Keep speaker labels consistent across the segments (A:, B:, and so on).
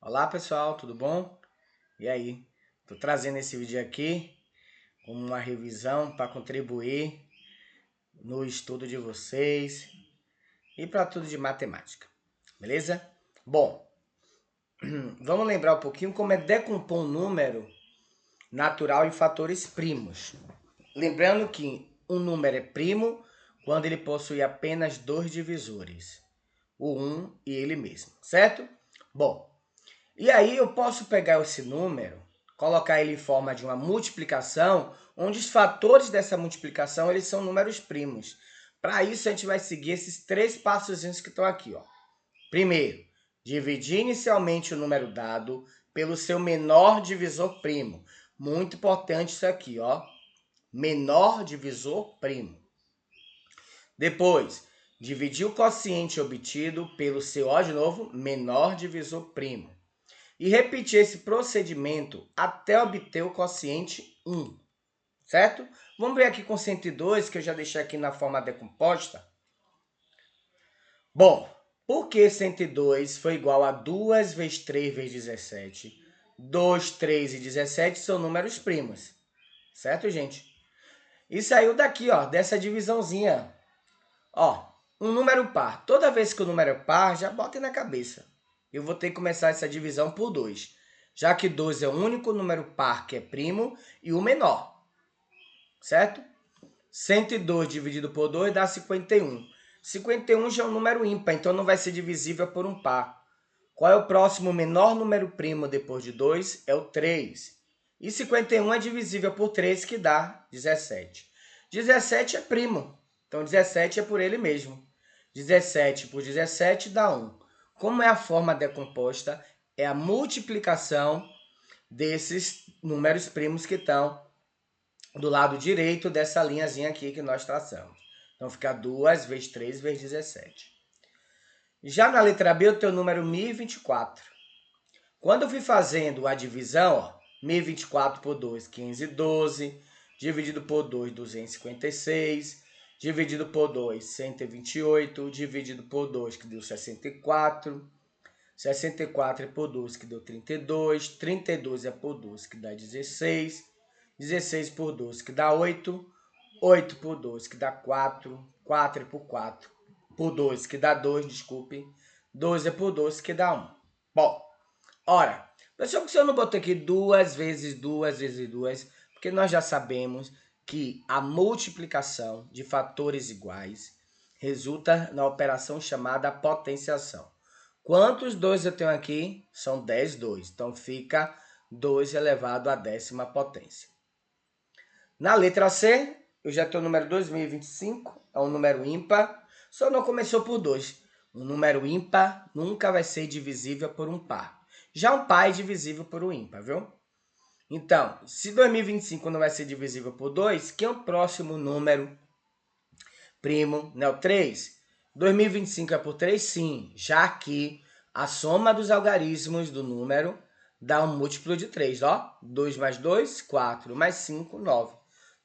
A: Olá pessoal, tudo bom? E aí? Tô trazendo esse vídeo aqui como uma revisão para contribuir no estudo de vocês e para tudo de matemática, beleza? Bom, vamos lembrar um pouquinho como é decompor um número natural em fatores primos. Lembrando que um número é primo quando ele possui apenas dois divisores, o 1 e ele mesmo, certo? Bom, e aí eu posso pegar esse número, colocar ele em forma de uma multiplicação, onde os fatores dessa multiplicação eles são números primos. Para isso, a gente vai seguir esses três passozinhos que estão aqui. Ó. Primeiro, dividir inicialmente o número dado pelo seu menor divisor primo. Muito importante isso aqui, ó. Menor divisor primo. Depois, dividir o quociente obtido pelo seu, ó, de novo, menor divisor primo. E repetir esse procedimento até obter o quociente 1, certo? Vamos ver aqui com 102, que eu já deixei aqui na forma decomposta. Bom, por que 102 foi igual a 2 vezes 3 vezes 17? 2, 3 e 17 são números primos, certo, gente? E saiu daqui, ó, dessa divisãozinha. Ó, um número par. Toda vez que o número é par, já bota na cabeça. Eu vou ter que começar essa divisão por 2, já que 2 é o único número par que é primo e o menor, certo? 102 dividido por 2 dá 51. 51 já é um número ímpar, então não vai ser divisível por um par. Qual é o próximo menor número primo depois de 2? É o 3. E 51 é divisível por 3, que dá 17. 17 é primo, então 17 é por ele mesmo. 17 por 17 dá 1. Como é a forma decomposta? É a multiplicação desses números primos que estão do lado direito dessa linhazinha aqui que nós traçamos. Então fica 2 vezes 3 vezes 17. Já na letra B, eu tenho o número 1024. Quando eu fui fazendo a divisão, ó, 1024 por 2, 512, dividido por 2, 256, dividido por 2, 128, dividido por 2, que deu 64, 64 é por 2, que deu 32, 32 é por 2, que dá 16, 16 por 2, que dá 8, 8 por 2, que dá 4, 4 é por 4, por 2, que dá 2, desculpe, 2 é por 2, que dá 1. Bom, ora, pessoal, que se eu não botou aqui 2 vezes 2 vezes 2, porque nós já sabemos que a multiplicação de fatores iguais resulta na operação chamada potenciação. Quantos 2 eu tenho aqui? São 10 2. Então fica 2 elevado à décima potência. Na letra C, eu já tenho o número 2025, é um número ímpar, só não começou por 2. Um número ímpar nunca vai ser divisível por um par. Já um par é divisível por um ímpar, viu? Então, se 2025 não vai ser divisível por 2, quem é o próximo número primo? Não é o 3? 2025 é por 3? Sim, já que a soma dos algarismos do número dá um múltiplo de 3, ó. 2 mais 2, 4, mais 5, 9.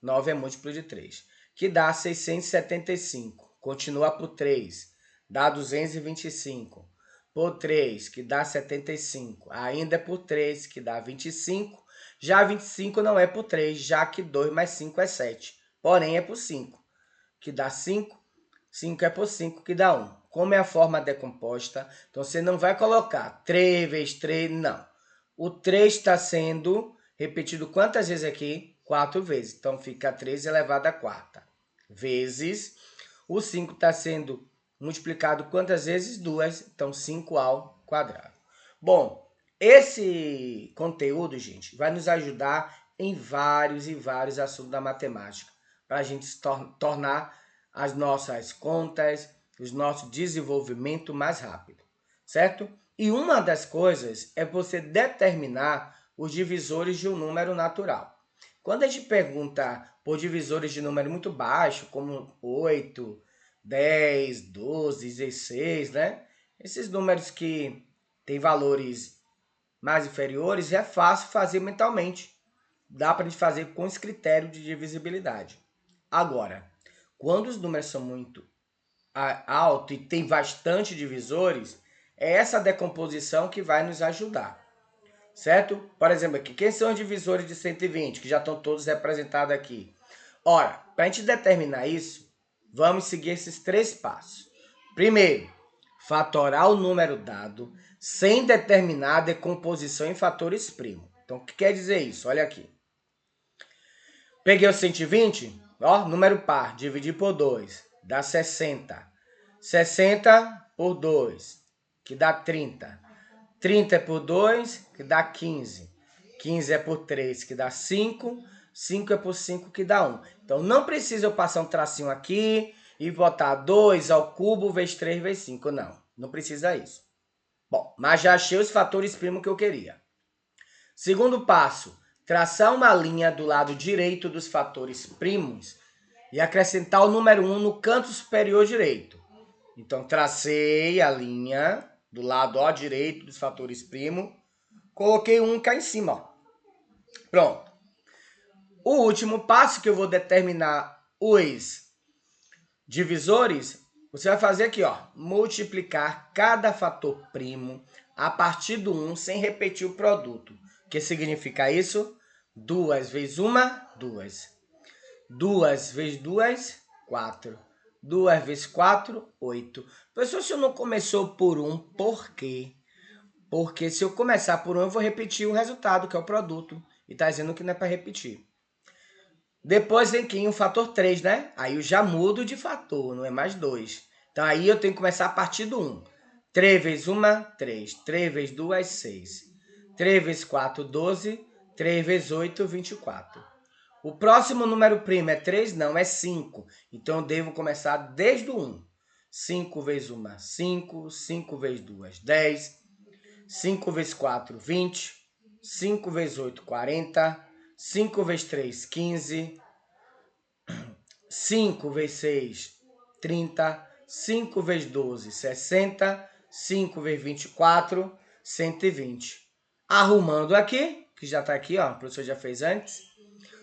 A: 9 é múltiplo de 3, que dá 675. Continua por 3, dá 225. Por 3, que dá 75. Ainda é por 3, que dá 25. Já 25 não é por 3, já que 2 mais 5 é 7. Porém, é por 5, que dá 5. 5 é por 5, que dá 1. Como é a forma decomposta, então você não vai colocar 3 vezes 3, não. O 3 está sendo repetido quantas vezes aqui? 4 vezes. Então fica 3 elevado à quarta. Vezes. O 5 está sendo multiplicado quantas vezes? 2. Então 5 ao quadrado. Bom, esse conteúdo, gente, vai nos ajudar em vários e vários assuntos da matemática, para a gente se tornar as nossas contas, o nosso desenvolvimento mais rápido, certo? E uma das coisas é você determinar os divisores de um número natural. Quando a gente pergunta por divisores de número muito baixo, como 8, 10, 12, 16, né? Esses números que têm valores mais inferiores, é fácil fazer mentalmente. Dá para a gente fazer com esse critério de divisibilidade. Agora, quando os números são muito altos e tem bastante divisores, É essa decomposição que vai nos ajudar, certo? Por exemplo, aqui, quem são os divisores de 120, que já estão todos representados aqui? Ora, para a gente determinar isso, vamos seguir esses 3 passos. Primeiro, fatorar o número dado sem determinar a decomposição em fatores primos. Então, o que quer dizer isso? Olha aqui. Peguei o 120, ó, número par, dividir por 2, dá 60. 60 por 2, que dá 30. 30 é por 2, que dá 15. 15 é por 3, que dá 5. 5 é por 5, que dá 1. Então, não precisa eu passar um tracinho aqui e botar 2 ao cubo vezes 3 vezes 5. Não, não precisa isso. Bom, mas já achei os fatores primos que eu queria. Segundo passo, traçar uma linha do lado direito dos fatores primos e acrescentar o número 1 no canto superior direito. Então, tracei a linha do lado direito dos fatores primos, coloquei 1 cá em cima. Ó. Pronto. O último passo que eu vou determinar os divisores, você vai fazer aqui, ó, multiplicar cada fator primo a partir do 1 sem repetir o produto. O que significa isso? 2 vezes 1, 2. 2 vezes 2, 4. 2 vezes 4, 8. Professor, se eu não começou por 1, por quê? Porque se eu começar por 1, eu vou repetir o resultado, que é o produto. E está dizendo que não é para repetir. Depois vem aqui o fator 3, né? Aí eu já mudo de fator, não é mais 2. Então aí eu tenho que começar a partir do 1. 3 vezes 1, 3. 3 vezes 2, 6. 3 vezes 4, 12. 3 vezes 8, 24. O próximo número primo é 3? Não, é 5. Então eu devo começar desde o 1. 5 vezes 1, 5. 5 vezes 2, 10. 5 vezes 4, 20. 5 vezes 8, 40. 5 vezes 3, 15. 5 vezes 6, 30. 5 vezes 12, 60. 5 vezes 24, 120. Arrumando aqui, que já está aqui, ó, o professor já fez antes.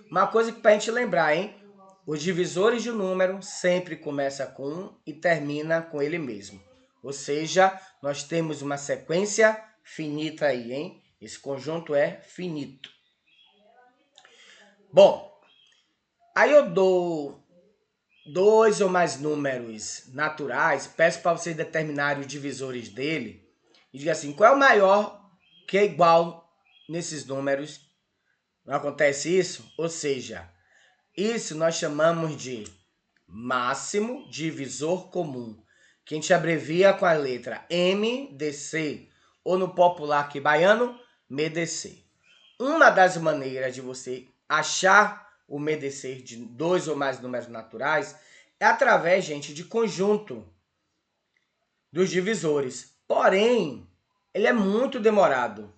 A: Uma coisa que para a gente lembrar, hein? Os divisores de um número sempre começa com 1 e termina com ele mesmo. Ou seja, nós temos uma sequência finita aí, hein? Esse conjunto é finito. Bom, aí eu dou 2 ou mais números naturais, peço para vocês determinarem os divisores dele e diga assim, qual é o maior que é igual nesses números? Não acontece isso? Ou seja, isso nós chamamos de máximo divisor comum, que a gente abrevia com a letra MDC, ou no popular aqui baiano, MEDC. Uma das maneiras de você achar o MEDC de 2 ou mais números naturais é através, gente, de conjunto dos divisores. Porém, ele é muito demorado.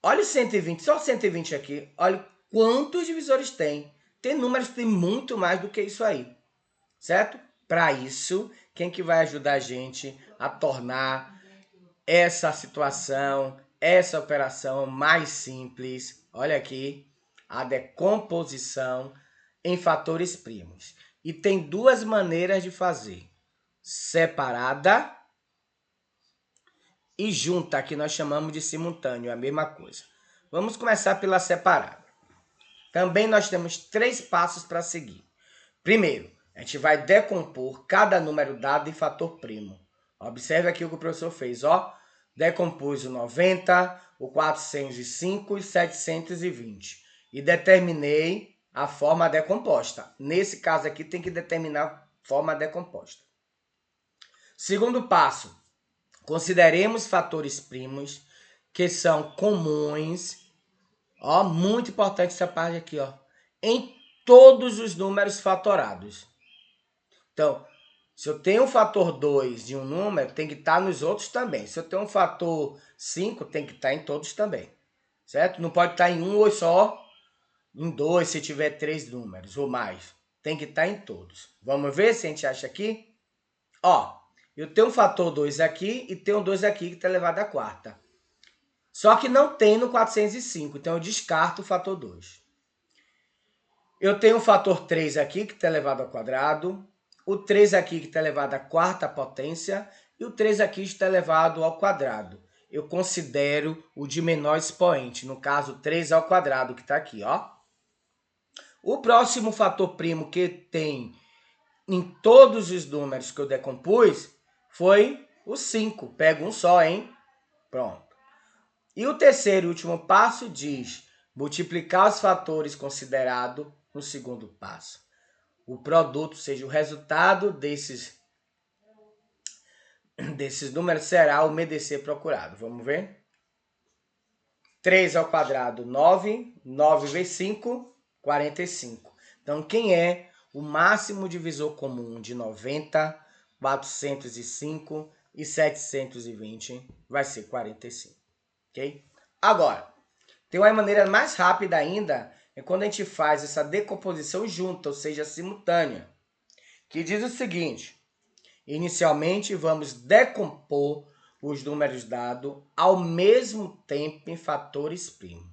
A: Olha o 120, só o 120 aqui. Olha quantos divisores tem. Tem números que tem muito mais do que isso aí, certo? Para isso, quem que vai ajudar a gente a tornar essa situação, essa operação mais simples? Olha aqui, a decomposição em fatores primos. E tem 2 maneiras de fazer. Separada e junta, que nós chamamos de simultâneo, é a mesma coisa. Vamos começar pela separada. Também nós temos 3 passos para seguir. Primeiro, a gente vai decompor cada número dado em fator primo. Observe aqui o que o professor fez, ó. Decompus o 90, o 405 e 720. E determinei a forma decomposta. Nesse caso aqui tem que determinar a forma decomposta. Segundo passo, consideremos fatores primos que são comuns. Ó, muito importante essa parte aqui, ó. Em todos os números fatorados. Então, se eu tenho um fator 2 de um número, tem que estar nos outros também. Se eu tenho um fator 5, tem que estar em todos também. Certo? Não pode estar em um ou só em 2 se tiver 3 números ou mais. Tem que estar em todos. Vamos ver se a gente acha aqui? Ó, eu tenho um fator 2 aqui e tenho 2 aqui que está elevado à quarta. Só que não tem no 405, então eu descarto o fator 2. Eu tenho o fator 3 aqui, que está elevado ao quadrado. O 3 aqui, que está elevado à quarta potência. e o 3 aqui está elevado ao quadrado. Eu considero o de menor expoente, no caso 3 ao quadrado, que está aqui, ó. O próximo fator primo que tem em todos os números que eu decompus foi o 5. Pega um só, hein? Pronto. E o terceiro e último passo diz multiplicar os fatores considerados no segundo passo. O produto, seja o resultado desses números, será o MDC procurado. Vamos ver? 3 ao quadrado, 9. 9 vezes 5, 45. Então, quem é o máximo divisor comum de 90, 405 e 720? Vai ser 45. Ok? Agora, tem uma maneira mais rápida ainda, é quando a gente faz essa decomposição junta, ou seja, simultânea, que diz o seguinte: inicialmente vamos decompor os números dados ao mesmo tempo em fatores primos.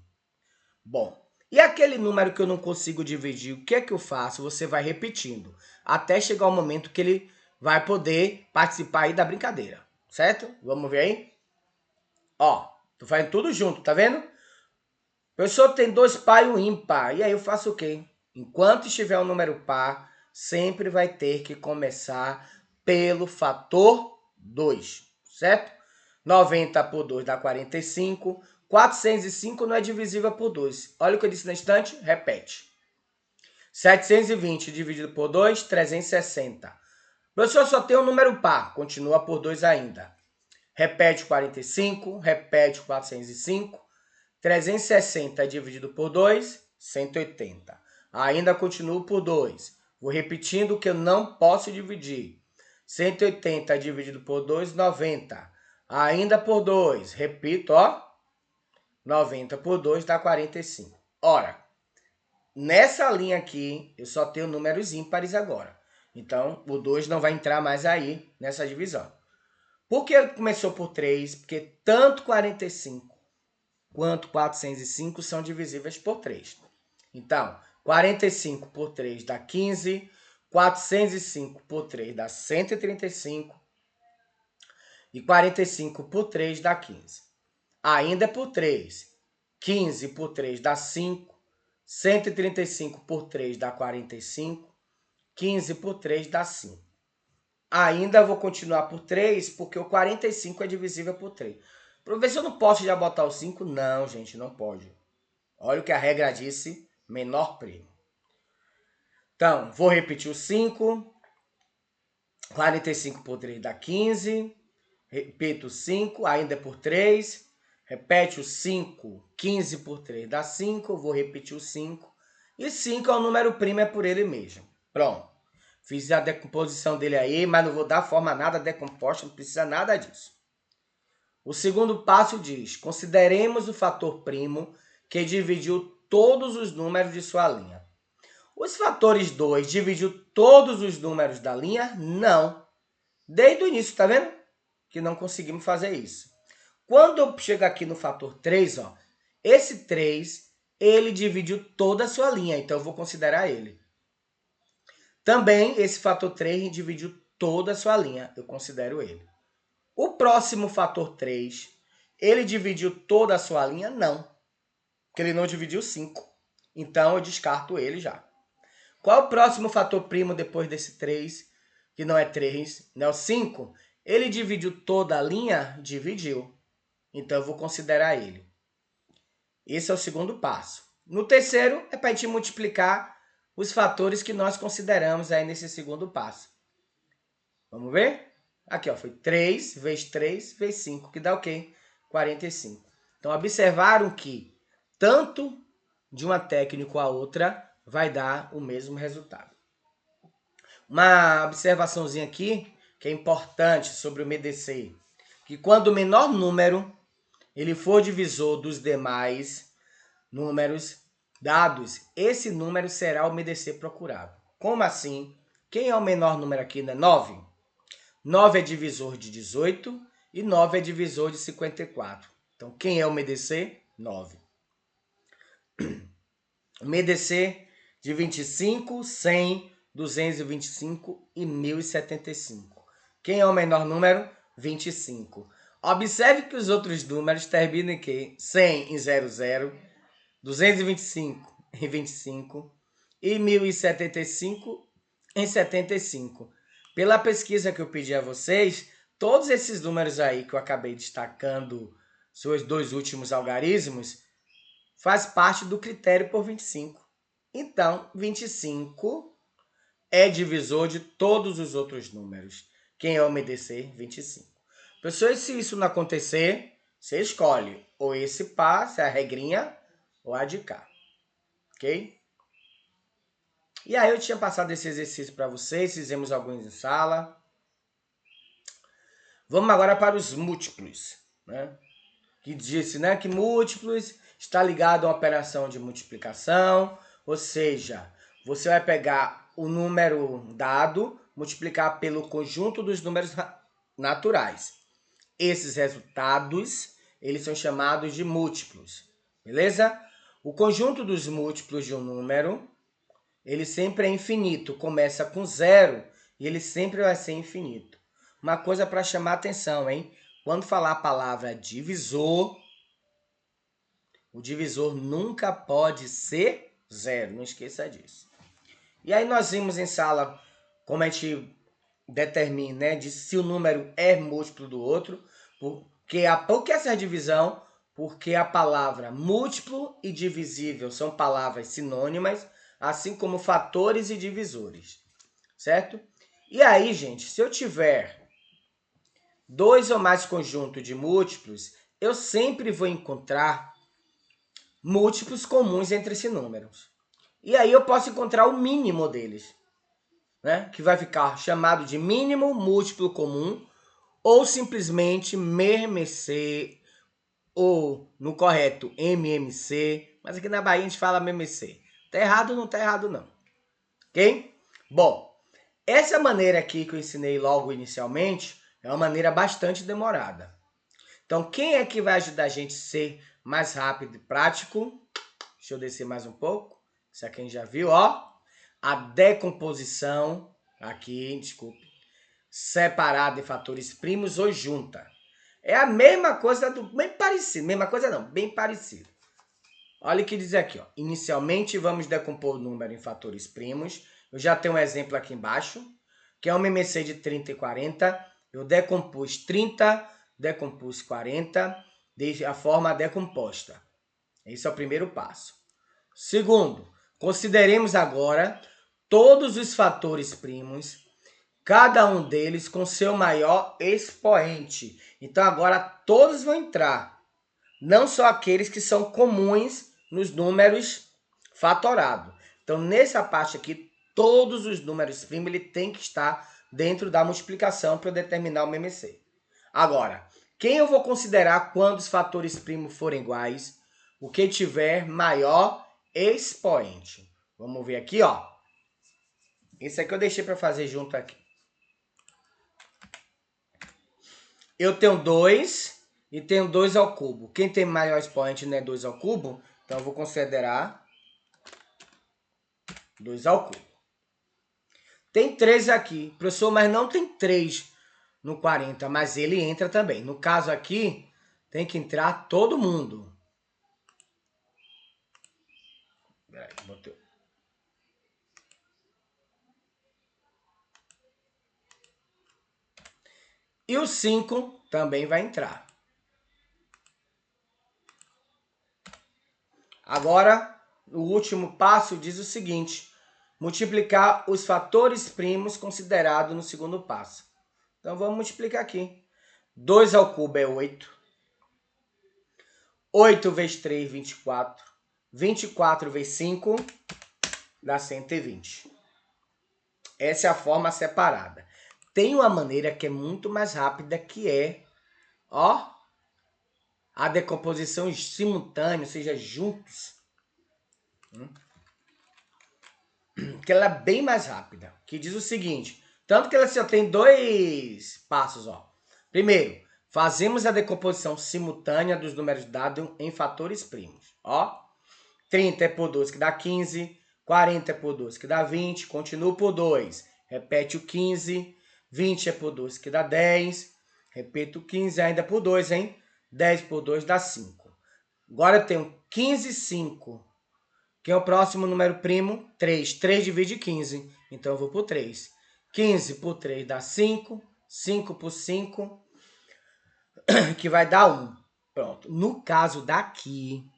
A: Bom, e aquele número que eu não consigo dividir, o que é que eu faço? Você vai repetindo, até chegar o momento que ele vai poder participar aí da brincadeira, certo? Vamos ver aí? Ó, tô fazendo tudo junto, tá vendo? O professor tem 2 par e um ímpar, e aí eu faço o quê? Enquanto estiver um número par, sempre vai ter que começar pelo fator 2, certo? 90 por 2 dá 45. 405 não é divisível por 2. Olha o que eu disse na estante, repete. 720 dividido por 2, 360. Professor, só tem um número par, continua por 2 ainda. Repete 45, repete 405. 360 dividido por 2, 180. Ainda continuo por 2. Vou repetindo o que eu não posso dividir. 180 dividido por 2, 90. Ainda por 2. Repito, ó. 90 por 2 dá 45. Ora, nessa linha aqui, eu só tenho números ímpares agora. Então, o 2 não vai entrar mais aí nessa divisão. Por que ele começou por 3? Porque tanto 45 quanto 405 são divisíveis por 3. Então, 45 por 3 dá 15, 405 por 3 dá 135 e 45 por 3 dá 15. Ainda é por 3. 15 por 3 dá 5, 135 por 3 dá 45, 15 por 3 dá 5. Ainda vou continuar por 3, porque o 45 é divisível por 3. Professor, eu não posso já botar o 5? Não, gente, não pode. Olha o que a regra disse, menor primo. Então, vou repetir o 5. 45 por 3 dá 15. Repito o 5, ainda é por 3. Repete o 5. 15 por 3 dá 5. Vou repetir o 5. E 5 é o número primo, é por ele mesmo. Pronto. Fiz a decomposição dele aí, mas não vou dar forma nada decomposta, não precisa nada disso. O segundo passo diz: consideremos o fator primo que dividiu todos os números de sua linha. Os fatores 2 dividiu todos os números da linha? Não. Desde o início, tá vendo? Que não conseguimos fazer isso. Quando eu chego aqui no fator 3, ó, esse 3, ele dividiu toda a sua linha, então eu vou considerar ele. Também esse fator 3 dividiu toda a sua linha, eu considero ele. O próximo fator 3, ele dividiu toda a sua linha? Não, porque ele não dividiu 5. Então eu descarto ele já. Qual é o próximo fator primo depois desse 3, que não é 3, não é o 5? Ele dividiu toda a linha? Dividiu. Então eu vou considerar ele. Esse é o segundo passo. No terceiro, é para a gente multiplicar os fatores que nós consideramos aí nesse segundo passo. Vamos ver? Aqui, ó, foi 3 vezes 3 vezes 5, que dá o quê? 45. Então, observaram que tanto de uma técnica a outra vai dar o mesmo resultado. Uma observaçãozinha aqui, que é importante sobre o MDC, que quando o menor número ele for divisor dos demais números dados, esse número será o MDC procurado. Como assim? Quem é o menor número aqui, né? 9. 9 é divisor de 18 e 9 é divisor de 54. Então, quem é o MDC? 9. O MDC de 25, 100, 225 e 1075. Quem é o menor número? 25. Observe que os outros números terminam em quê? 100 em 00, 225 em 25 e 1075 em 75. Pela pesquisa que eu pedi a vocês, todos esses números aí que eu acabei destacando, seus dois últimos algarismos, faz parte do critério por 25. Então, 25 é divisor de todos os outros números. Quem é obedecer? 25. Pessoal, se isso não acontecer, você escolhe ou esse par, se é a regrinha, ou a de cá. Ok? E aí eu tinha passado esse exercício para vocês, fizemos alguns em sala. Vamos agora para os múltiplos, né? Que disse, né, que múltiplos está ligado a uma operação de multiplicação, ou seja, você vai pegar o número dado, multiplicar pelo conjunto dos números naturais. Esses resultados, eles são chamados de múltiplos, beleza? O conjunto dos múltiplos de um número, ele sempre é infinito, começa com 0 e ele sempre vai ser infinito. Uma coisa para chamar a atenção, hein? Quando falar a palavra divisor, o divisor nunca pode ser 0, não esqueça disso. E aí nós vimos em sala como a gente determina, né, de se o número é múltiplo do outro, por que essa divisão? Porque a palavra múltiplo e divisível são palavras sinônimas, assim como fatores e divisores, certo? E aí, gente, se eu tiver dois ou mais conjuntos de múltiplos, eu sempre vou encontrar múltiplos comuns entre esses números. E aí eu posso encontrar o mínimo deles, né? Que vai ficar chamado de mínimo múltiplo comum, ou simplesmente MMC, ou no correto MMC, mas aqui na Bahia a gente fala MMC. Tá errado? Não tá errado não. Ok? Bom, essa maneira aqui que eu ensinei logo inicialmente é uma maneira bastante demorada. Então, quem é que vai ajudar a gente a ser mais rápido e prático? Deixa eu descer mais um pouco. Isso aqui a gente já viu, ó. A decomposição, aqui, desculpe, separada em fatores primos ou junta. É a mesma coisa, bem parecido. Mesma coisa não, bem parecido. Olha o que diz aqui, ó. Inicialmente, vamos decompor o número em fatores primos. Eu já tenho um exemplo aqui embaixo, que é uma MMC de 30 e 40. Eu decompus 30, decompus 40, de a forma decomposta. Esse é o primeiro passo. Segundo, consideremos agora todos os fatores primos, cada um deles com seu maior expoente. Então agora todos vão entrar, não só aqueles que são comuns nos números fatorados. Então nessa parte aqui, todos os números primos ele tem que estar dentro da multiplicação para eu determinar o MMC. Agora, quem eu vou considerar quando os fatores primos forem iguais? O que tiver maior expoente. Vamos ver aqui, ó. Esse aqui eu deixei para fazer junto aqui. Eu tenho 2 e tenho 2 ao cubo. Quem tem maior expoente não é 2 ao cubo, então eu vou considerar 2 ao cubo. Tem 3 aqui, professor, mas não tem 3 no 40, mas ele entra também. No caso aqui, tem que entrar todo mundo. Peraí, botei. E o 5 também vai entrar. Agora, o último passo diz o seguinte: multiplicar os fatores primos considerados no segundo passo. Então, vamos multiplicar aqui. 2 ao cubo é 8. 8 vezes 3, 24. 24 vezes 5 dá 120. Essa é a forma separada. Tem uma maneira que é muito mais rápida, que é, ó, a decomposição simultânea, ou seja, juntos. Que ela é bem mais rápida. Que diz o seguinte, tanto que ela só tem 2 passos, ó. Primeiro, fazemos a decomposição simultânea dos números dados em fatores primos. Ó, 30 é por 2 que dá 15, 40 é por 2 que dá 20, continuo por 2, repete o 15, 20 é por 2 que dá 10, Repito, 15 ainda por 2, hein? 10 por 2 dá 5. Agora eu tenho 15 e 5. Quem é o próximo número primo? 3. 3 divide 15. Então eu vou por 3. 15 por 3 dá 5. 5 por 5, que vai dar 1. Pronto. No caso daqui,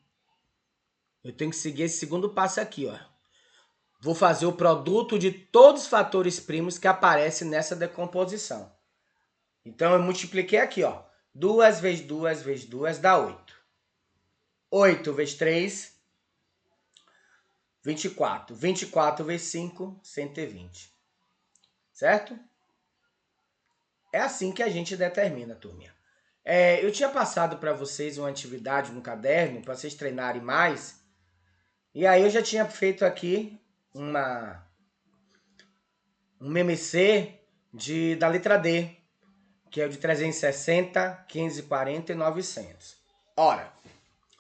A: eu tenho que seguir esse segundo passo aqui, ó. Vou fazer o produto de todos os fatores primos que aparecem nessa decomposição. Então eu multipliquei aqui, ó. 2 vezes 2 vezes 2 dá 8. 8 vezes 3, 24. 24 vezes 5, 120. Certo? É assim que a gente determina, turminha. Eu tinha passado para vocês uma atividade no caderno para vocês treinarem mais. E aí eu já tinha feito aqui um MMC da letra D, que é o de 360, 540 e 900. Ora,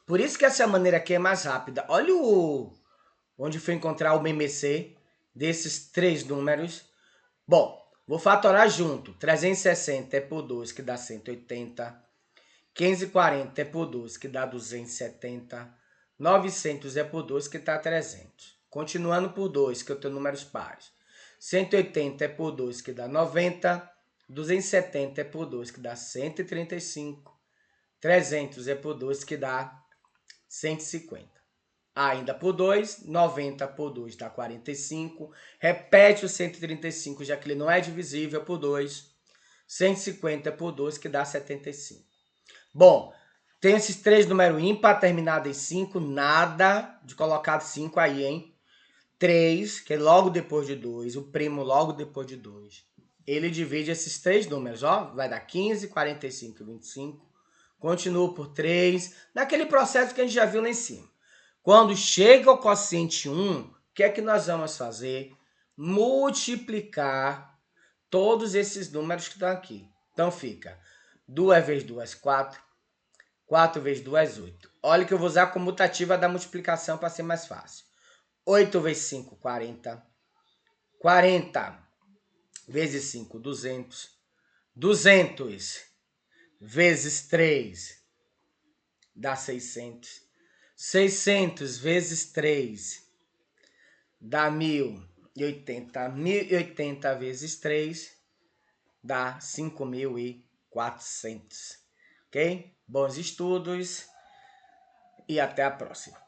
A: por isso que essa maneira aqui é mais rápida. Olha onde foi encontrar o MMC desses três números. Bom, vou fatorar junto. 360 é por 2, que dá 180. 540 é por 2, que dá 270. 900 é por 2, que dá 300. Continuando por 2, que eu tenho números pares. 180 é por 2, que dá 90. 270 é por 2, que dá 135. 300 é por 2, que dá 150. Ainda por 2, 90 por 2 dá 45. Repete o 135, já que ele não é divisível, por 2. 150 por 2, que dá 75. Bom, tem esses três números ímpar terminado em 5, nada de colocar 5 aí, hein? 3, que é logo depois de 2, o primo logo depois de 2. Ele divide esses três números, ó, vai dar 15, 45 e 25. Continua por 3, naquele processo que a gente já viu lá em cima. Quando chega o quociente 1, o que é que nós vamos fazer? Multiplicar todos esses números que estão aqui. Então fica 2 vezes 2, 4. 4 vezes 2, 8. Olha que eu vou usar a comutativa da multiplicação para ser mais fácil. 8 vezes 5, 40. 40 vezes 5, 200. 200 vezes 3 dá 600. 600 vezes 3 dá 1080. 1080 vezes 3 dá 5.400. Ok? Bons estudos e até a próxima.